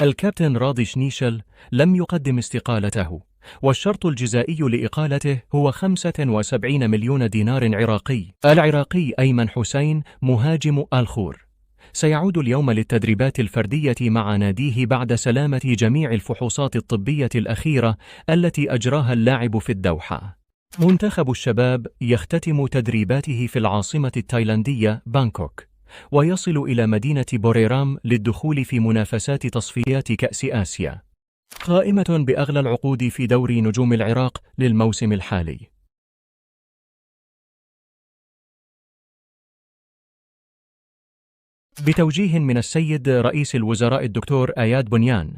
الكابتن راضي شنيشل لم يقدم استقالته، والشرط الجزائي لإقالته هو 75 مليون دينار عراقي. العراقي أيمن حسين مهاجم الخور سيعود اليوم للتدريبات الفردية مع ناديه بعد سلامة جميع الفحوصات الطبية الأخيرة التي أجراها اللاعب في الدوحة. منتخب الشباب يختتم تدريباته في العاصمة التايلاندية بانكوك، ويصل إلى مدينة بوريرام للدخول في منافسات تصفيات كأس آسيا. قائمة بأغلى العقود في دوري نجوم العراق للموسم الحالي. بتوجيه من السيد رئيس الوزراء الدكتور آياد بنيان،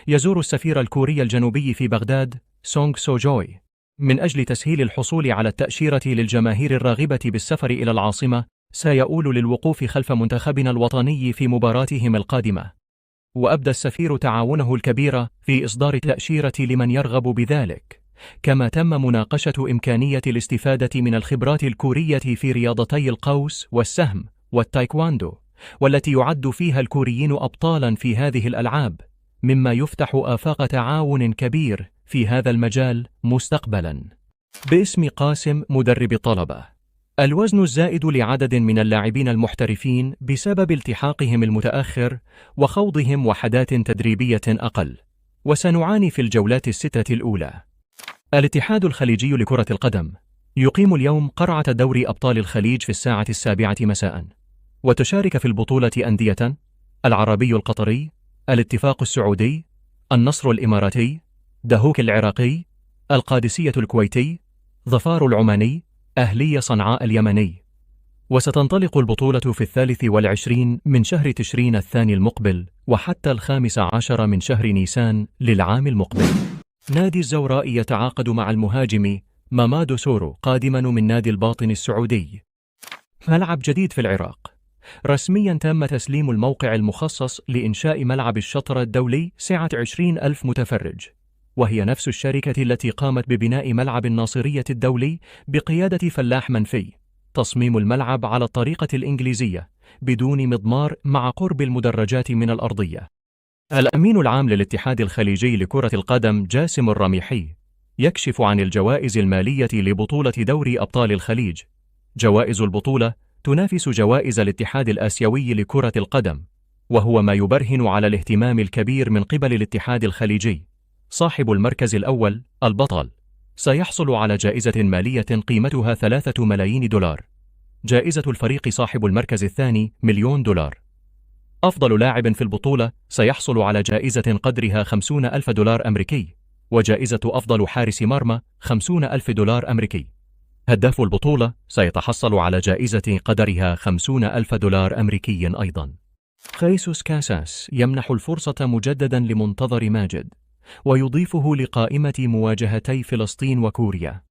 يزور السفير الكوري الجنوبي في بغداد سونغ سو جوي من أجل تسهيل الحصول على التأشيرة للجماهير الراغبة بالسفر إلى العاصمة. سيؤول للوقوف خلف منتخبنا الوطني في مباراتهم القادمة، وأبدى السفير تعاونه الكبير في إصدار التأشيرة لمن يرغب بذلك، كما تم مناقشة إمكانية الاستفادة من الخبرات الكورية في رياضتي القوس والسهم والتايكواندو، والتي يعد فيها الكوريين أبطالا في هذه الألعاب، مما يفتح آفاق تعاون كبير في هذا المجال مستقبلا. باسم قاسم مدرب الطلبة، الوزن الزائد لعدد من اللاعبين المحترفين بسبب التحاقهم المتأخر وخوضهم وحدات تدريبية أقل، وسنعاني في الجولات الستة الأولى. الاتحاد الخليجي لكرة القدم يقيم اليوم قرعة دوري أبطال الخليج في 7:00 مساء، وتشارك في البطولة أندية: العربي القطري، الاتفاق السعودي، النصر الإماراتي، دهوك العراقي، القادسية الكويتي، ظفار العماني، أهلية صنعاء اليمني. وستنطلق البطولة في 23 من شهر تشرين الثاني المقبل وحتى 15 من شهر نيسان للعام المقبل. نادي الزوراء يتعاقد مع المهاجم مامادو سورو قادما من نادي الباطن السعودي. ملعب جديد في العراق، رسميا تم تسليم الموقع المخصص لإنشاء ملعب الشطرة الدولي سعة 20,000 متفرج، وهي نفس الشركة التي قامت ببناء ملعب الناصرية الدولي بقيادة فلاح منفي. تصميم الملعب على الطريقة الإنجليزية بدون مضمار مع قرب المدرجات من الأرضية. الأمين العام للاتحاد الخليجي لكرة القدم جاسم الرميحي يكشف عن الجوائز المالية لبطولة دوري أبطال الخليج. جوائز البطولة تنافس جوائز الاتحاد الآسيوي لكرة القدم، وهو ما يبرهن على الاهتمام الكبير من قبل الاتحاد الخليجي. صاحب المركز الأول البطل سيحصل على جائزة مالية قيمتها 3 ملايين دولار. جائزة الفريق صاحب المركز الثاني $1,000,000. أفضل لاعب في البطولة سيحصل على جائزة قدرها $50,000 أمريكي، وجائزة أفضل حارس مرمى $50,000 أمريكي. هداف البطولة سيتحصل على جائزة قدرها $50,000 أمريكي أيضا. خيسوس كاساس يمنح الفرصة مجددا لمنتظر ماجد، ويضيفه لقائمة مواجهتي فلسطين وكوريا.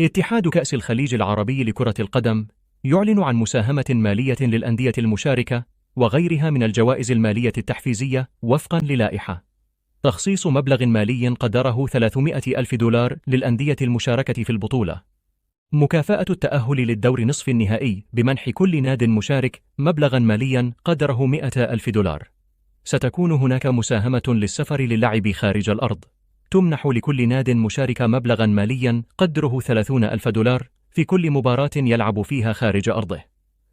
اتحاد كأس الخليج العربي لكرة القدم يعلن عن مساهمة مالية للأندية المشاركة وغيرها من الجوائز المالية التحفيزية وفقا للائحة. تخصيص مبلغ مالي قدره $300,000 للأندية المشاركة في البطولة. مكافأة التأهل للدور نصف النهائي بمنح كل ناد مشارك مبلغا ماليا قدره $100,000. ستكون هناك مساهمة للسفر للعب خارج الأرض، تمنح لكل ناد مشارك مبلغا ماليا قدره $30,000 في كل مباراة يلعب فيها خارج أرضه.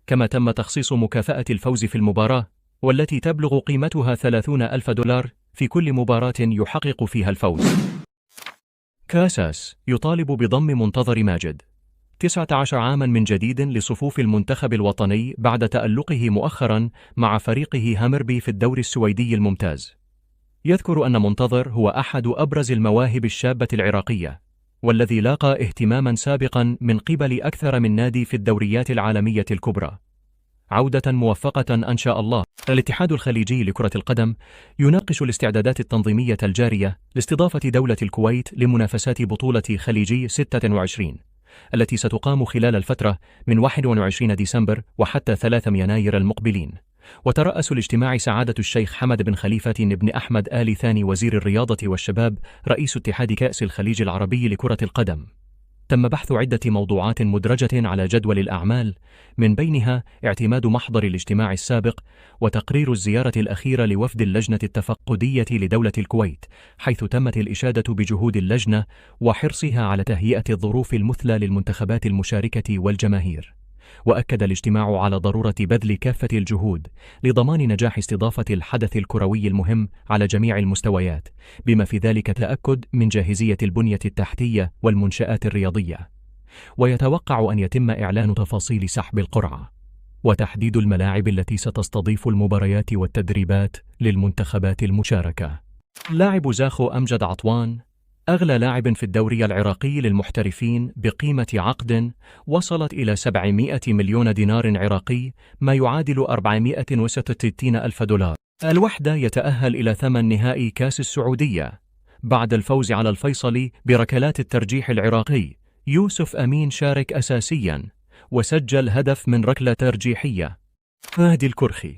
كما تم تخصيص مكافأة الفوز في المباراة، والتي تبلغ قيمتها $30,000 في كل مباراة يحقق فيها الفوز. كاساس يطالب بضم منتظر ماجد 19 عاما من جديد لصفوف المنتخب الوطني بعد تألقه مؤخرا مع فريقه هامربي في الدوري السويدي الممتاز. يذكر أن منتظر هو أحد أبرز المواهب الشابة العراقية، والذي لاقى اهتماما سابقا من قبل أكثر من نادي في الدوريات العالمية الكبرى. عودة موفقة إن شاء الله. الاتحاد الخليجي لكرة القدم يناقش الاستعدادات التنظيمية الجارية لاستضافة دولة الكويت لمنافسات بطولة خليجي 26 التي ستقام خلال الفترة من 21 ديسمبر وحتى 3 يناير المقبلين. وترأس الاجتماع سعادة الشيخ حمد بن خليفة بن أحمد آل ثاني وزير الرياضة والشباب رئيس اتحاد كأس الخليج العربي لكرة القدم. تم بحث عدة موضوعات مدرجة على جدول الأعمال، من بينها اعتماد محضر الاجتماع السابق وتقرير الزيارة الأخيرة لوفد اللجنة التفقدية لدولة الكويت، حيث تمت الإشادة بجهود اللجنة وحرصها على تهيئة الظروف المثلى للمنتخبات المشاركة والجماهير. وأكد الاجتماع على ضرورة بذل كافة الجهود لضمان نجاح استضافة الحدث الكروي المهم على جميع المستويات، بما في ذلك التأكد من جاهزية البنية التحتية والمنشآت الرياضية. ويتوقع أن يتم إعلان تفاصيل سحب القرعة وتحديد الملاعب التي ستستضيف المباريات والتدريبات للمنتخبات المشاركة. لاعب زاخو أمجد عطوان أغلى لاعب في الدوري العراقي للمحترفين بقيمة عقد وصلت إلى 700 مليون دينار عراقي، ما يعادل 466 ألف دولار. الوحدة يتأهل إلى 8 نهائي كأس السعودية بعد الفوز على الفيصلي بركلات الترجيح العراقي. يوسف أمين شارك أساسياً وسجل هدف من ركلة ترجيحية. فهد الكرخي: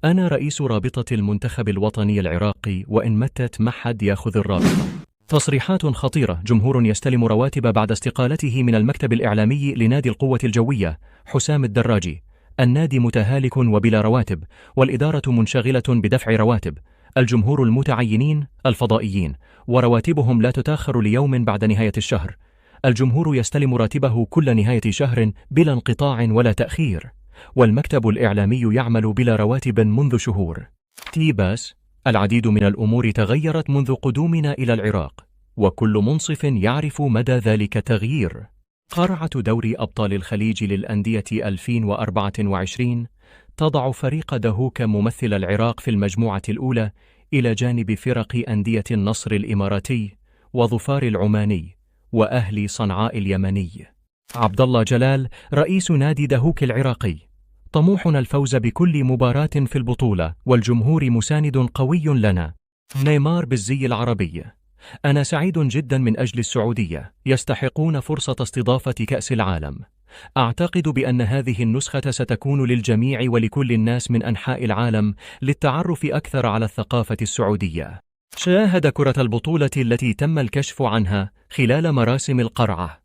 أنا رئيس رابطة المنتخب الوطني العراقي، وإن متت ما حد ياخذ الرابطة. تصريحات خطيرة. جمهور يستلم رواتب بعد استقالته من المكتب الإعلامي لنادي القوة الجوية. حسام الدراجي: النادي متهالك وبلا رواتب، والإدارة منشغلة بدفع رواتب الجمهور المتعينين الفضائيين، ورواتبهم لا تتاخر ليوم بعد نهاية الشهر. الجمهور يستلم راتبه كل نهاية شهر بلا انقطاع ولا تأخير، والمكتب الإعلامي يعمل بلا رواتب منذ شهور. تيباس: العديد من الأمور تغيرت منذ قدومنا إلى العراق، وكل منصف يعرف مدى ذلك التغيير. قرعة دوري أبطال الخليج للأندية 2024 تضع فريق دهوك ممثل العراق في المجموعة الأولى إلى جانب فرق أندية النصر الإماراتي وظفار العماني وأهلي صنعاء اليمني. عبد الله جلال رئيس نادي دهوك العراقي: طموحنا الفوز بكل مباراة في البطولة، والجمهور مساند قوي لنا. نيمار بالزي العربي: أنا سعيد جدا من أجل السعودية، يستحقون فرصة استضافة كأس العالم. أعتقد بأن هذه النسخة ستكون للجميع ولكل الناس من أنحاء العالم للتعرف أكثر على الثقافة السعودية. شاهد كرة البطولة التي تم الكشف عنها خلال مراسم القرعة.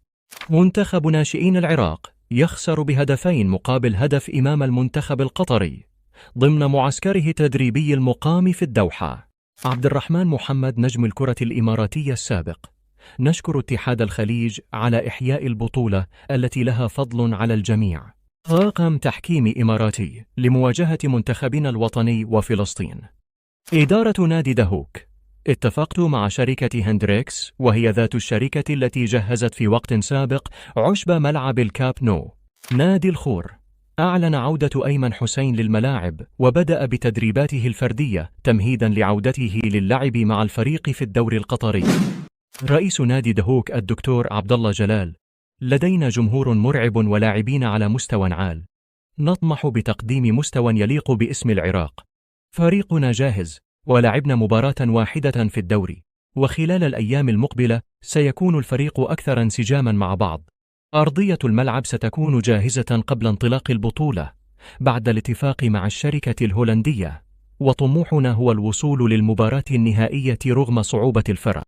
منتخب ناشئين العراق يخسر بهدفين مقابل هدف أمام المنتخب القطري ضمن معسكره التدريبي المقام في الدوحة. عبد الرحمن محمد نجم الكرة الإماراتية السابق: نشكر اتحاد الخليج على إحياء البطولة التي لها فضل على الجميع. طاقم تحكيم إماراتي لمواجهة منتخبنا الوطني وفلسطين. إدارة نادي دهوك: اتفقت مع شركة هندريكس، وهي ذات الشركة التي جهزت في وقت سابق عشب ملعب الكاب نو. نادي الخور: أعلن عودة أيمن حسين للملاعب وبدأ بتدريباته الفردية تمهيدا لعودته للعب مع الفريق في الدوري القطري. رئيس نادي دهوك الدكتور عبد الله جلال: لدينا جمهور مرعب ولاعبين على مستوى عال، نطمح بتقديم مستوى يليق باسم العراق. فريقنا جاهز، ولعبنا مباراة واحدة في الدوري، وخلال الأيام المقبلة سيكون الفريق أكثر انسجاما مع بعض. أرضية الملعب ستكون جاهزة قبل انطلاق البطولة بعد الاتفاق مع الشركة الهولندية، وطموحنا هو الوصول للمباراة النهائية رغم صعوبة الفرق.